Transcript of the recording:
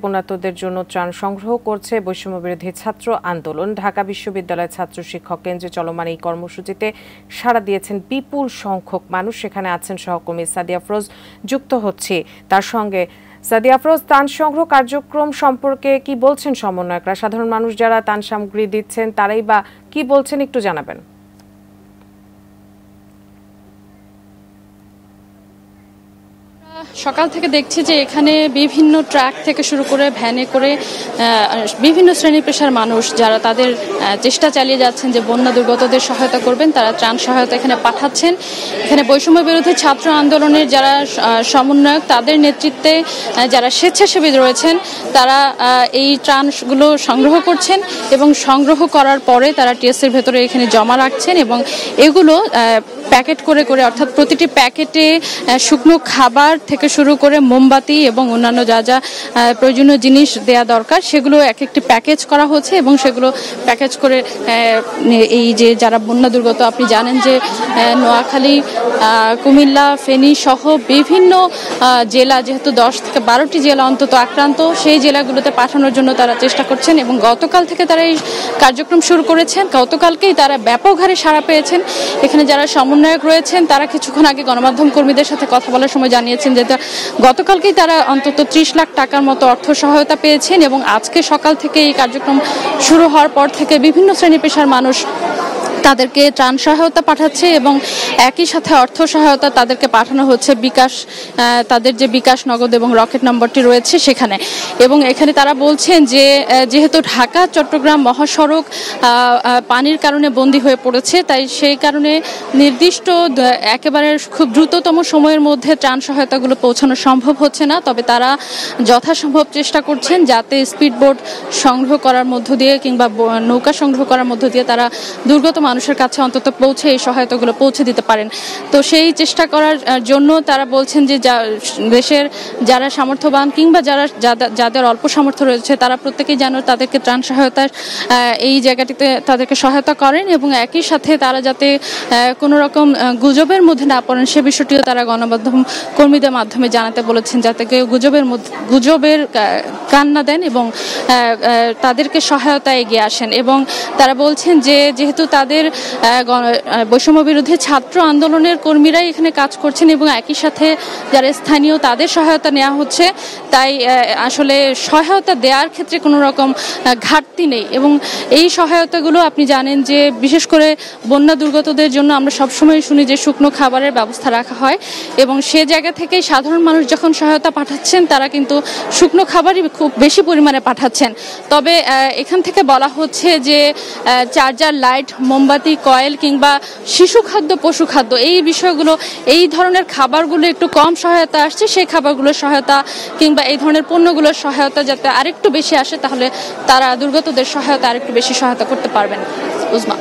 পুণ্যার্তদের জন্য ত্রাণ সংগ্রহ করছে বৈষম্যবিরোধী ছাত্র আন্দোলন। ঢাকা বিশ্ববিদ্যালয়ের ছাত্র শিক্ষক কেন্দ্রে চলমান এই কর্মসূচিতে সাড়া দিয়েছেন বিপুল সংখ্যক মানুষ। সেখানে আছেন সহকর্মী সাদিয়া আফরোজ, যুক্ত হচ্ছে তার সঙ্গে। সাদিয়া আফরোজ, ত্রাণ সংগ্রহ কার্যক্রম সম্পর্কে কি বলছেন সমন্বয়করা? সাধারণ মানুষ যারা ত্রাণ সামগ্রী দিচ্ছেন তারাই বা কি বলছেন, একটু জানাবেন। সকাল থেকে দেখছি যে এখানে বিভিন্ন ট্রাক থেকে শুরু করে ভ্যানে করে বিভিন্ন শ্রেণী পেশার মানুষ যারা তাদের চেষ্টা চালিয়ে যাচ্ছেন যে বন্যা দুর্গতদের সহায়তা করবেন, তারা ত্রাণ সহায়তা এখানে পাঠাচ্ছেন। এখানে বৈষম্য বিরোধী ছাত্র আন্দোলনের যারা সমন্বয়ক, তাদের নেতৃত্বে যারা স্বেচ্ছাসেবী রয়েছেন, তারা এই ত্রাণগুলো সংগ্রহ করছেন এবং সংগ্রহ করার পরে তারা টিএসসির ভেতরে এখানে জমা রাখছেন এবং এগুলো প্যাকেট করে করে, অর্থাৎ প্রতিটি প্যাকেটে শুকনো খাবার থেকে শুরু করে মোমবাতি এবং অন্যান্য যা যা প্রয়োজনীয় জিনিস দেয়া দরকার সেগুলো এক একটি প্যাকেজ করা হচ্ছে এবং সেগুলো প্যাকেজ করে এই যে যারা বন্যা দুর্গত, আপনি জানেন যে নোয়াখালী, কুমিল্লা, ফেনী সহ বিভিন্ন জেলা, যেহেতু 10 থেকে 12টি জেলা অন্তত আক্রান্ত, সেই জেলাগুলোতে পাঠানোর জন্য তারা চেষ্টা করছেন এবং গতকাল থেকে তারা এই কার্যক্রম শুরু করেছেন। গতকালকেই তারা ব্যাপক হারে সাড়া পেয়েছেন। এখানে যারা সমন্বয়ক রয়েছেন তারা কিছুক্ষণ আগে গণমাধ্যম কর্মীদের সাথে কথা বলার সময় জানিয়েছেন যে গতকালকেই তারা অন্তত 30 লাখ টাকার মতো অর্থ সহায়তা পেয়েছেন এবং আজকে সকাল থেকে এই কার্যক্রম শুরু হওয়ার পর থেকে বিভিন্ন শ্রেণী পেশার মানুষ তাদেরকে ত্রাণ সহায়তা পাঠাচ্ছে এবং একই সাথে অর্থ সহায়তা তাদেরকে পাঠানো হচ্ছে বিকাশ, তাদের যে বিকাশ নগদ এবং রকেট নম্বরটি রয়েছে সেখানে। এবং এখানে তারা বলছেন যে যেহেতু ঢাকা চট্টগ্রাম মহাসড়ক পানির কারণে বন্দী হয়ে পড়েছে, তাই সেই কারণে নির্দিষ্ট একেবারে খুব দ্রুততম সময়ের মধ্যে ত্রাণ সহায়তাগুলো পৌঁছানো সম্ভব হচ্ছে না। তবে তারা যথাসম্ভব চেষ্টা করছেন যাতে স্পিডবোট সংগ্রহ করার মধ্য দিয়ে কিংবা নৌকা সংগ্রহ করার মধ্য দিয়ে তারা দুর্গত মানুষের কাছে অন্তত পৌঁছে এই সহায়তাগুলো পৌঁছে দিতে পারেন। তো সেই চেষ্টা করার জন্য তারা বলছেন যে দেশের যারা সামর্থ্যবান কিংবা যাদের অল্প সামর্থ্য রয়েছে তারা প্রত্যেকেই যেন তাদেরকে ত্রাণ সহায়তার এই জায়গাটিতে তাদেরকে সহায়তা করেন এবং একই সাথে তারা যাতে কোনো রকম গুজবের মধ্যে না পড়েন সে বিষয়টিও তারা গণমাধ্যম কর্মীদের মাধ্যমে জানাতে বলেছেন, যাতে কেউ গুজবের কান না দেন এবং তাদেরকে সহায়তা এগিয়ে আসেন। এবং তারা বলছেন যে যেহেতু তাদের বৈষম্য বিরোধী ছাত্র আন্দোলনের কর্মীরাই এখানে কাজ করছেন এবং একই সাথে যারা স্থানীয় তাদের সহায়তা নেওয়া হচ্ছে, তাই আসলে সহায়তা দেওয়ার ক্ষেত্রে কোনো রকম ঘাটতি নেই। এবং এই সহায়তাগুলো আপনি জানেন যে বিশেষ করে বন্যা দুর্গতদের জন্য আমরা সবসময় শুনি যে শুকনো খাবারের ব্যবস্থা রাখা হয় এবং সে জায়গা থেকেই সাধারণ মানুষ যখন সহায়তা পাঠাচ্ছেন তারা কিন্তু শুকনো খাবারই খুব বেশি পরিমাণে পাঠাচ্ছেন। তবে এখান থেকে বলা হচ্ছে যে চার্জার লাইট, মোমবাতি, কয়েল কিংবা শিশু খাদ্য, পশু খাদ্য, এই বিষয়গুলো, এই ধরনের খাবারগুলো একটু কম সহায়তা আসছে, সেই খাবারগুলোর সহায়তা কিংবা এই ধরনের পণ্যগুলোর সহায়তা যাতে আরেকটু বেশি আসে, তাহলে তারা দুর্গতদের সহায়তা আরেকটু বেশি সহায়তা করতে পারবেন। উজমা।